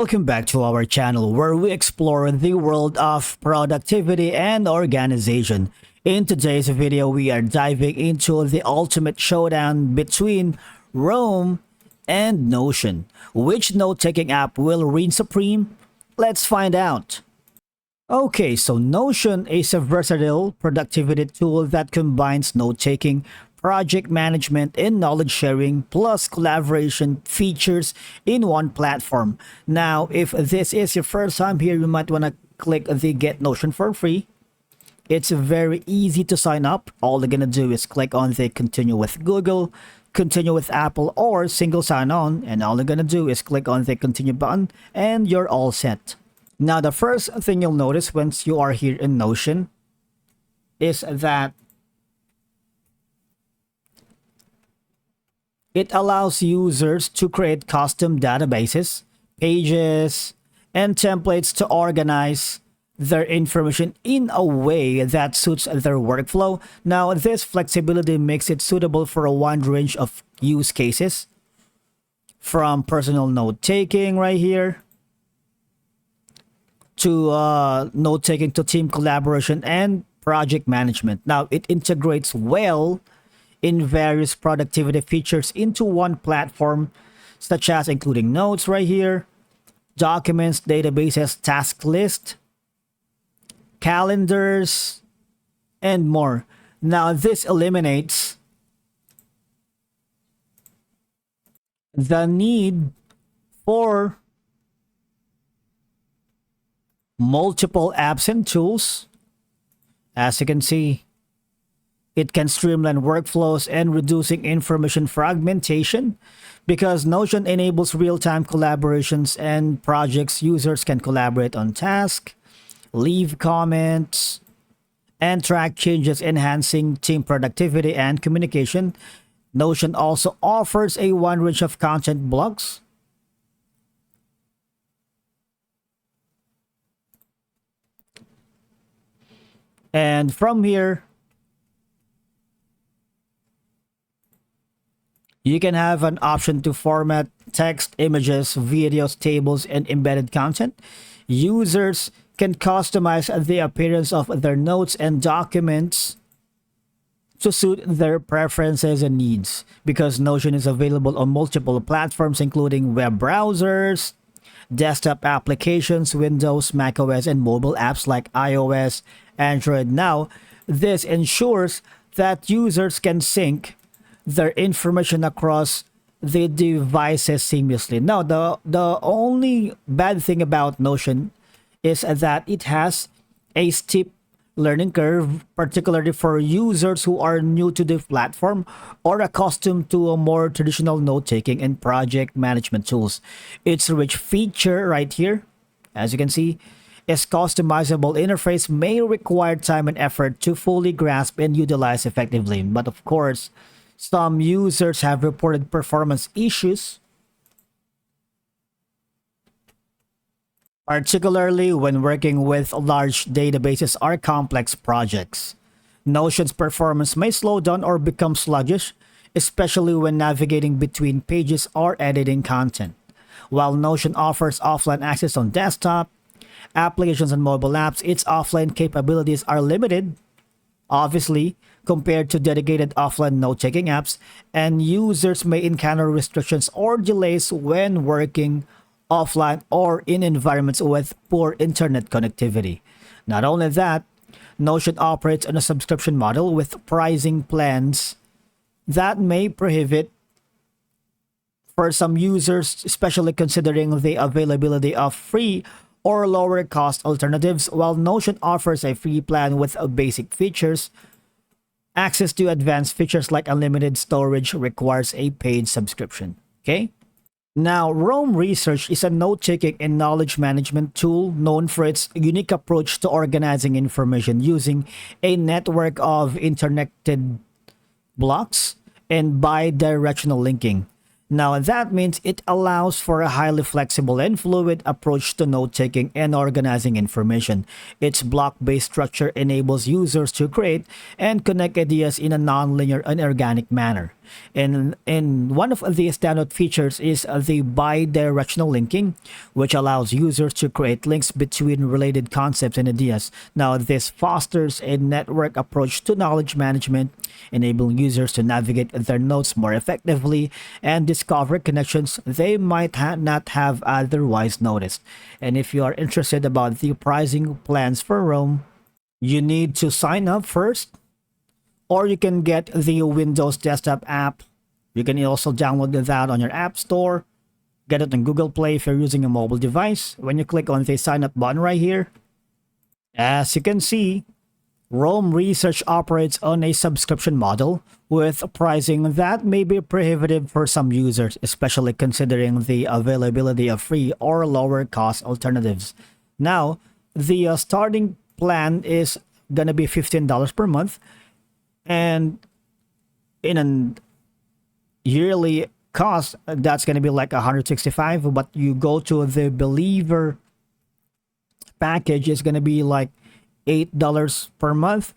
Welcome back to our channel where we explore the world of productivity and organization. In today's video, we are diving into the ultimate showdown between Rome and Notion. Which note-taking app will reign supreme? Let's find out. Okay, so Notion is a versatile productivity tool that combines note-taking, project management, and knowledge sharing, plus collaboration features in one platform. Now, if this is your first time here, you might want to click the Get Notion for free. It's very easy to sign up. All you're going to do is click on the Continue with Google, Continue with Apple, or Single Sign On, and all you're going to do is click on the Continue button, and you're all set. Now, the first thing you'll notice once you are here in Notion is that it allows users to create custom databases, pages, and templates to organize their information in a way that suits their workflow. Now, this flexibility makes it suitable for a wide range of use cases, from personal note-taking right here, to note-taking to team collaboration and project management. Now, it integrates well in various productivity features into one platform, such as including notes right here, documents, databases, task list, calendars, and more. Now, this eliminates the need for multiple apps and tools. As you can see, it can streamline workflows and reducing information fragmentation because Notion enables real-time collaborations and projects. Users can collaborate on tasks, leave comments, and track changes, enhancing team productivity and communication. Notion also offers a wide range of content blocks, and from here, you can have an option to format text, images, videos, tables, and embedded content. Users can customize the appearance of their notes and documents to suit their preferences and needs. Because Notion is available on multiple platforms, including web browsers, desktop applications, Windows, macOS, and mobile apps like iOS, Android. Now, this ensures that users can sync their information across the devices seamlessly. Now, the only bad thing about Notion is that it has a steep learning curve, particularly for users who are new to the platform or accustomed to a more traditional note-taking and project management tools. Its rich feature right here, as you can see, is customizable interface may require time and effort to fully grasp and utilize effectively. But of course, some users have reported performance issues, particularly when working with large databases or complex projects. Notion's performance may slow down or become sluggish, especially when navigating between pages or editing content. While Notion offers offline access on desktop, applications, and mobile apps, its offline capabilities are limited, obviously, compared to dedicated offline note-taking apps, and users may encounter restrictions or delays when working offline or in environments with poor internet connectivity. Not only that, Notion operates on a subscription model with pricing plans that may prohibit for some users, especially considering the availability of free or lower cost alternatives. While Notion offers a free plan with basic features, access to advanced features like unlimited storage requires a paid subscription. Okay? Now, Rome Research is a note-taking and knowledge management tool known for its unique approach to organizing information using a network of interconnected blocks and bi-directional linking. Now, that means it allows for a highly flexible and fluid approach to note-taking and organizing information. Its block-based structure enables users to create and connect ideas in a non-linear and organic manner. And one of the standout features is the bi-directional linking, which allows users to create links between related concepts and ideas. Now, this fosters a network approach to knowledge management, enabling users to navigate their notes more effectively and discover connections they might not have otherwise noticed. And if you are interested about the pricing plans for Rome, you need to sign up first, or you can get the Windows desktop app. You can also download that on your app store, get it on Google Play if you're using a mobile device. When you click on the sign up button right here, as you can see, Rome Research operates on a subscription model with pricing that may be prohibitive for some users, especially considering the availability of free or lower cost alternatives. Now, the starting plan is gonna be $15 per month, and in a yearly cost, that's gonna be like 165. But you go to the Believer package, is gonna be like $8 per month,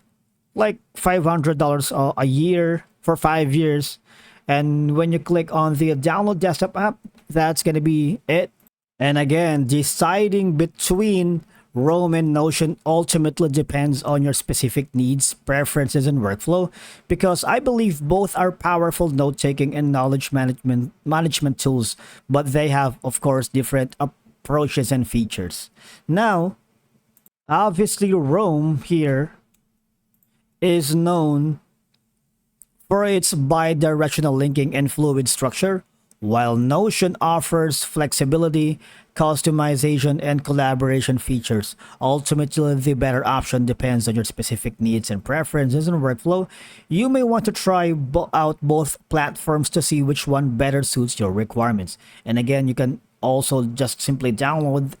like $500 a year for 5 years. And when you click on the download desktop app, that's gonna be it. And again, deciding between Rome and Notion ultimately depends on your specific needs, preferences, and workflow, because I believe both are powerful note-taking and knowledge management tools, but they have, of course, different approaches and features. Now, obviously, Rome here is known for its bi-directional linking and fluid structure, while Notion offers flexibility, customization, and collaboration features. Ultimately, the better option depends on your specific needs and preferences and workflow. You may want to try out both platforms to see which one better suits your requirements. And again, you can also just simply download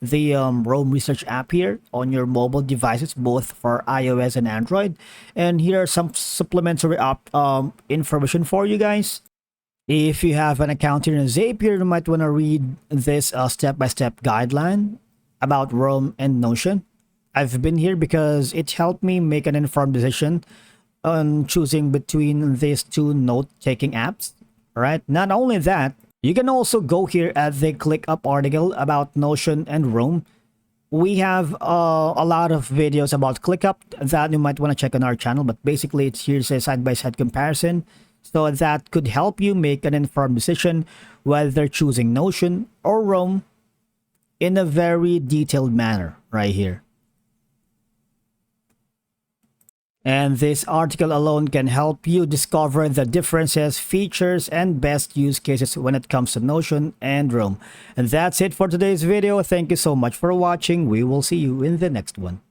the Rome Research app here on your mobile devices, both for iOS and Android. And here are some supplementary information for you guys. If you have an account here in Zapier, you might want to read this step-by-step guideline about Rome and Notion. I've been here because it helped me make an informed decision on choosing between these two note-taking apps. All right. Not only that, you can also go here at the ClickUp article about Notion and Rome. We have a lot of videos about ClickUp that you might want to check on our channel, but basically here's a side-by-side comparison, so that could help you make an informed decision whether choosing Notion or Rome in a very detailed manner right here. And this article alone can help you discover the differences, features, and best use cases when it comes to Notion and Rome. And that's it for today's video. Thank you so much for watching. We will see you in the next one.